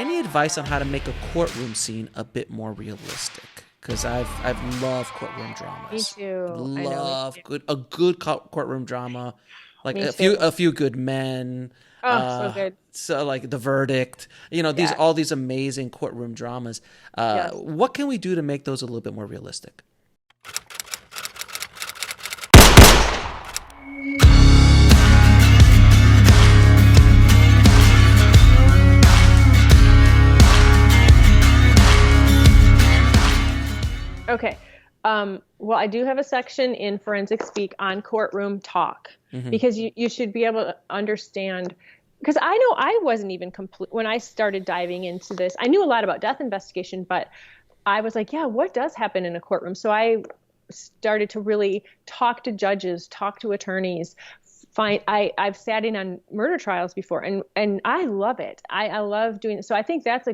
any advice on how to make a courtroom scene a bit more realistic? Because I've loved courtroom dramas. Me too. I know. Me too. A good courtroom drama, like Me too. a few good men. Oh, so good. So like The Verdict. Yeah. All these amazing courtroom dramas. Yes. What can we do to make those a little bit more realistic? Okay. Well, I do have a section in Forensic Speak on courtroom talk because you should be able to understand. Because I know I wasn't even complete when I started diving into this. I knew a lot about death investigation, but I was like, yeah, what does happen in a courtroom? So I started to really talk to judges, talk to attorneys. I've sat in on murder trials before, and I love it. I love doing it. So I think that's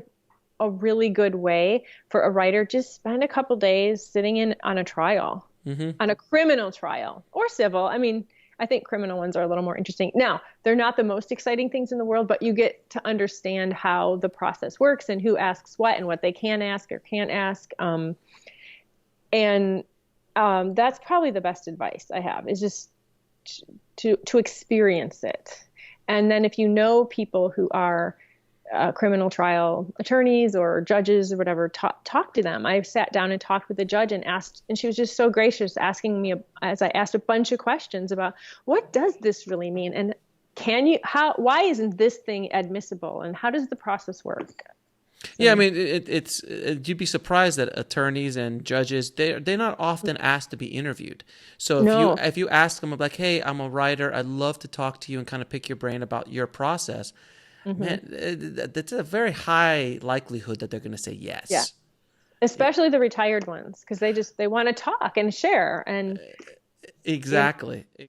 a really good way for a writer. Just spend a couple days sitting in on a trial, on a criminal trial or civil. I mean, I think criminal ones are a little more interesting. Now, they're not the most exciting things in the world, but you get to understand how the process works and who asks what and what they can ask or can't ask. That's probably the best advice I have, is just to experience it. And then if you know people who are criminal trial attorneys or judges or whatever, talk to them. I sat down and talked with the judge and asked, and she was just so gracious, asking me as I asked a bunch of questions about what does this really mean, and why isn't this thing admissible, and how does the process work? Yeah, I mean, you'd be surprised that attorneys and judges, they're not often asked to be interviewed. So if you ask them like, hey, I'm a writer, I'd love to talk to you and kind of pick your brain about your process. Man, that's a very high likelihood that they're going to say yes. Yeah, especially the retired ones, because they want to talk and share. And exactly. Yeah.